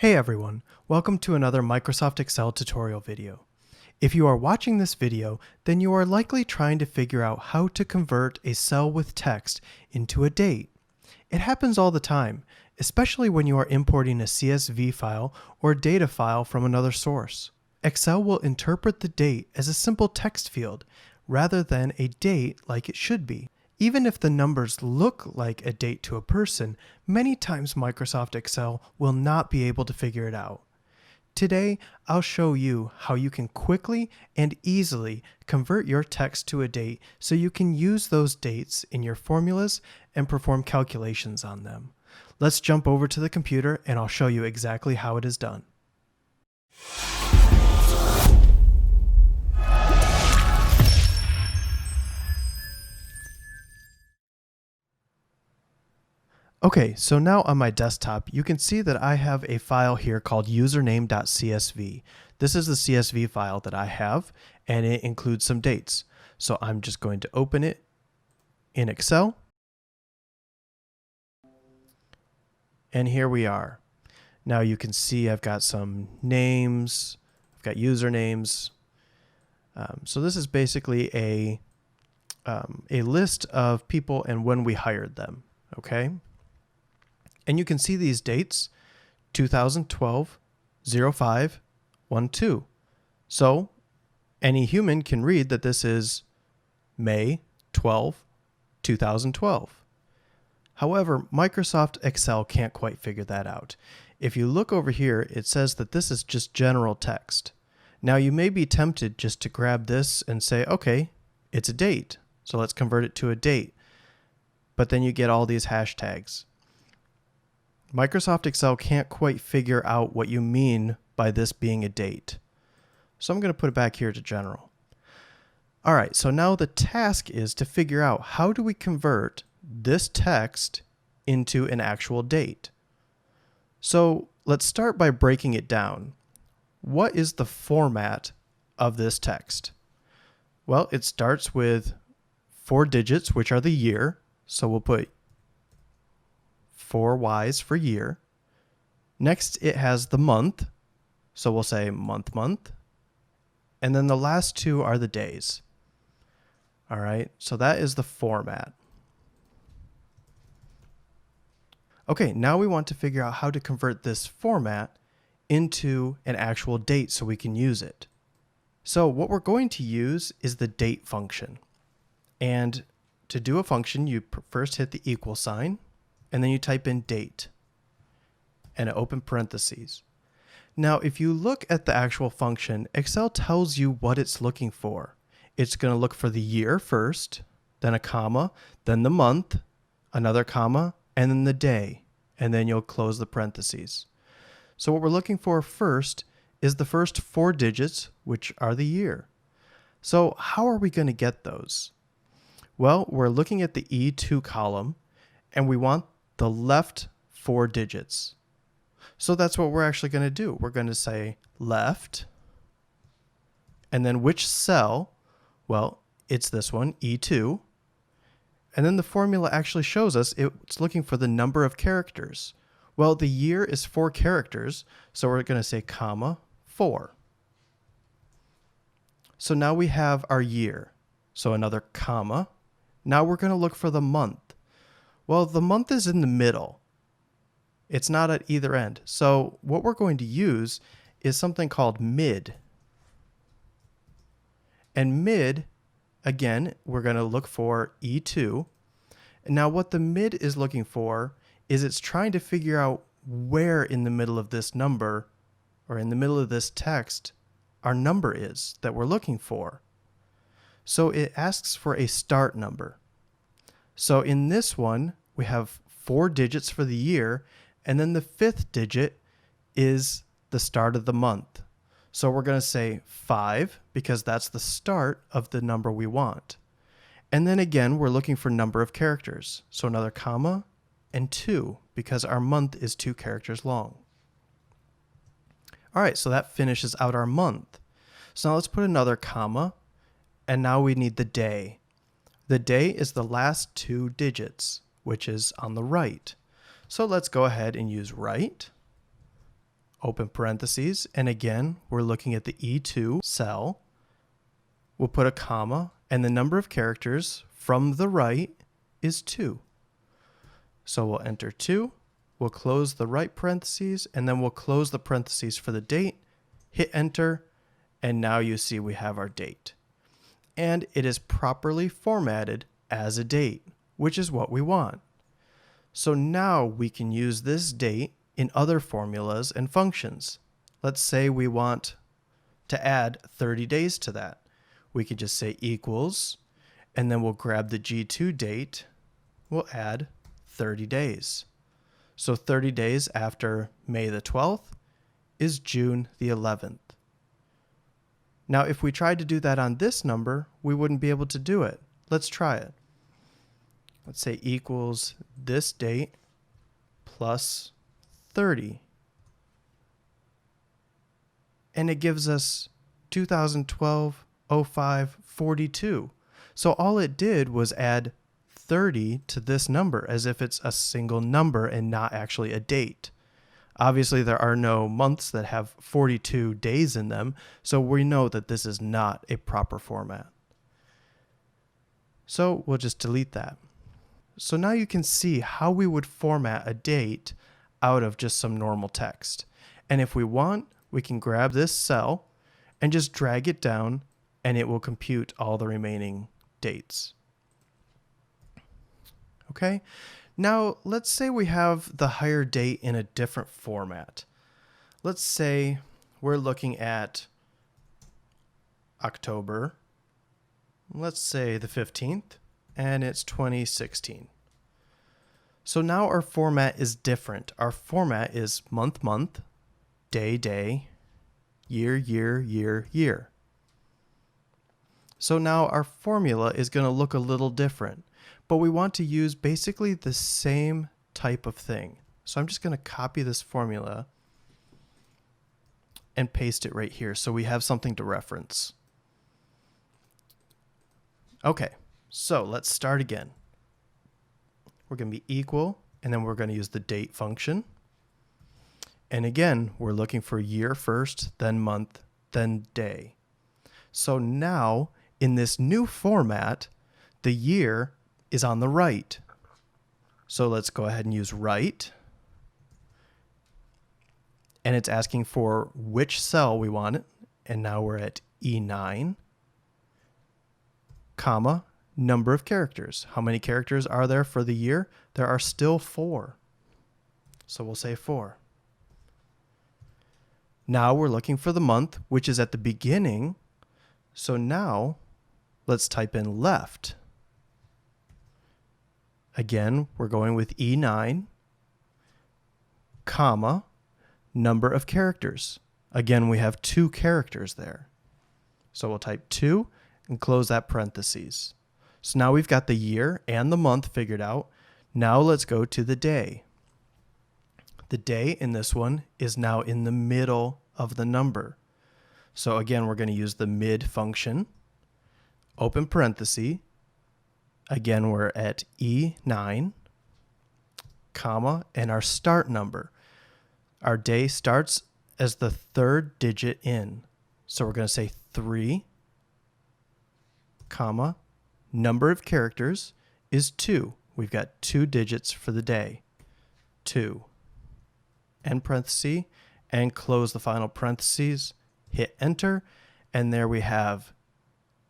Hey everyone, welcome to another Microsoft Excel tutorial video. If you are watching this video, then you are likely trying to figure out how to convert a cell with text into a date. It happens all the time, especially when you are importing a CSV file or data file from another source. Excel will interpret the date as a simple text field rather than a date like it should be. Even if the numbers look like a date to a person, many times Microsoft Excel will not be able to figure it out. Today, I'll show you how you can quickly and easily convert your text to a date so you can use those dates in your formulas and perform calculations on them. Let's jump over to the computer and I'll show you exactly how it is done. Okay, so now on my desktop, you can see that I have a file here called username.csv. This is the CSV file that I have, and it includes some dates. So I'm just going to open it in Excel. And here we are. Now you can see I've got some names, I've got usernames. So this is basically a list of people and when we hired them, okay? And you can see these dates, 2012, 05, 12. So any human can read that this is May 12, 2012. However, Microsoft Excel can't quite figure that out. If you look over here, it says that this is just general text. Now you may be tempted just to grab this and say, okay, it's a date, so let's convert it to a date. But then you get all these hashtags. Microsoft Excel can't quite figure out what you mean by this being a date. So I'm going to put it back here to general. All right, so now the task is to figure out how do we convert this text into an actual date. So let's start by breaking it down. What is the format of this text? Well, it starts with 4 digits, which are the year. So we'll put 4 Y's for year. Next, it has the month. So we'll say month. And then the last 2 are the days. All right, so that is the format. Okay, now we want to figure out how to convert this format into an actual date so we can use it. So what we're going to use is the date function. And to do a function, you first hit the equal sign, and then you type in date and open parentheses. Now, if you look at the actual function, Excel tells you what it's looking for. It's going to look for the year first, then a comma, then the month, another comma, and then the day, and then you'll close the parentheses. So what we're looking for first is the first 4 digits, which are the year. So how are we going to get those? Well, we're looking at the E2 column, and we want the left 4 digits. So that's what we're actually going to do. We're going to say left, and then which cell? Well, it's this one, E2. And then the formula actually shows us it's looking for the number of characters. Well, the year is 4 characters, so we're going to say comma 4. So now we have our year. So another comma. Now we're going to look for the month. Well, the month is in the middle. It's not at either end. So what we're going to use is something called mid. And mid, again, we're going to look for E2. And now what the mid is looking for is it's trying to figure out where in the middle of this number or in the middle of this text our number is that we're looking for. So it asks for a start number. So in this one, we have 4 digits for the year, and then the 5th digit is the start of the month. So we're going to say 5 because that's the start of the number we want. And then again, we're looking for number of characters. So another comma and 2 because our month is 2 characters long. All right, so that finishes out our month. So now let's put another comma, and now we need the day. The day is the last 2 digits, which is on the right. So let's go ahead and use right. open parentheses, and again, we're looking at the E2 cell. We'll put a comma, and the number of characters from the right is 2. So we'll enter 2, we'll close the right parentheses, and then we'll close the parentheses for the date, hit enter, and now you see we have our date. And it is properly formatted as a date, which is what we want. So now we can use this date in other formulas and functions. Let's say we want to add 30 days to that. We can just say equals, and then we'll grab the G2 date, we'll add 30 days. So 30 days after May the 12th is June the 11th. Now, if we tried to do that on this number, we wouldn't be able to do it. Let's try it. Let's say equals this date plus 30. And it gives us 2012-05-42. So all it did was add 30 to this number as if it's a single number and not actually a date. Obviously, there are no months that have 42 days in them, so we know that this is not a proper format. So we'll just delete that. So now you can see how we would format a date out of just some normal text. And if we want, we can grab this cell and just drag it down, and it will compute all the remaining dates. Okay, now let's say we have the higher date in a different format. Let's say we're looking at October, let's say the 15th, and it's 2016. So now our format is different. Our format is month, month, day, day, year, year, year, year. So now our formula is going to look a little different, but we want to use basically the same type of thing. So I'm just going to copy this formula and paste it right here so we have something to reference. Okay, so let's start again. We're going to be equal, and then we're going to use the date function. And again, we're looking for year first, then month, then day. So now, in this new format, the year is on the right. So let's go ahead and use right. And it's asking for which cell we want it. And now we're at E9, comma, number of characters. How many characters are there for the year? There are still 4. So we'll say 4. Now we're looking for the month, which is at the beginning. So now let's type in left. Again, we're going with E9, comma, number of characters. Again, we have 2 characters there. So we'll type 2 and close that parentheses. So now we've got the year and the month figured out. Now let's go to the day. The day in this one is now in the middle of the number. So again, we're going to use the mid function, open parenthesis. Again, we're at E9, comma, and our start number. Our day starts as the 3rd digit in. So we're going to say 3, comma, number of characters is 2. We've got 2 digits for the day. 2. End parenthesis, and close the final parentheses, hit enter, and there we have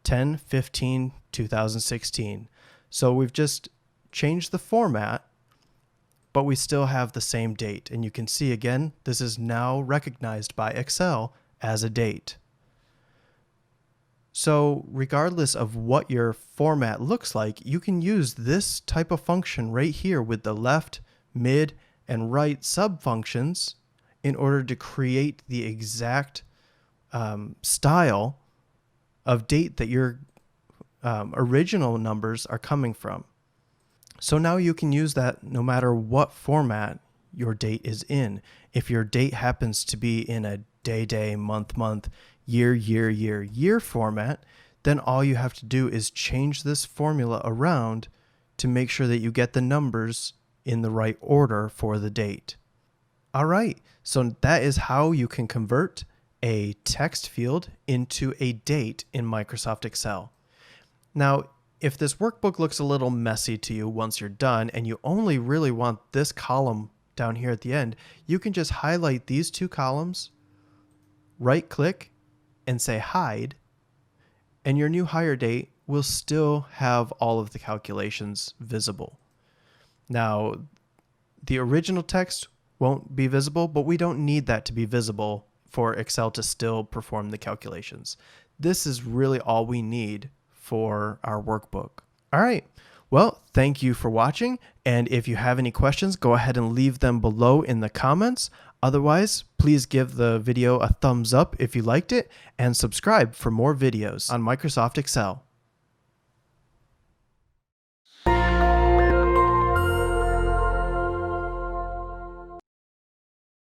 10/15/2016. So we've just changed the format, but we still have the same date. And you can see again, this is now recognized by Excel as a date. So regardless of what your format looks like, you can use this type of function right here with the left, mid, and right subfunctions in order to create the exact style of date that your original numbers are coming from. So now you can use that no matter what format your date is in. If your date happens to be in a day, day, month, month, year, year, year, year format, then all you have to do is change this formula around to make sure that you get the numbers in the right order for the date. All right, so that is how you can convert a text field into a date in Microsoft Excel. Now, if this workbook looks a little messy to you once you're done and you only really want this column down here at the end, you can just highlight these two columns, right click, and say hide, and your new hire date will still have all of the calculations visible. Now, the original text won't be visible, but we don't need that to be visible for Excel to still perform the calculations. This is really all we need for our workbook. All right. Well, thank you for watching. And if you have any questions, go ahead and leave them below in the comments. Otherwise, please give the video a thumbs up if you liked it and subscribe for more videos on Microsoft Excel.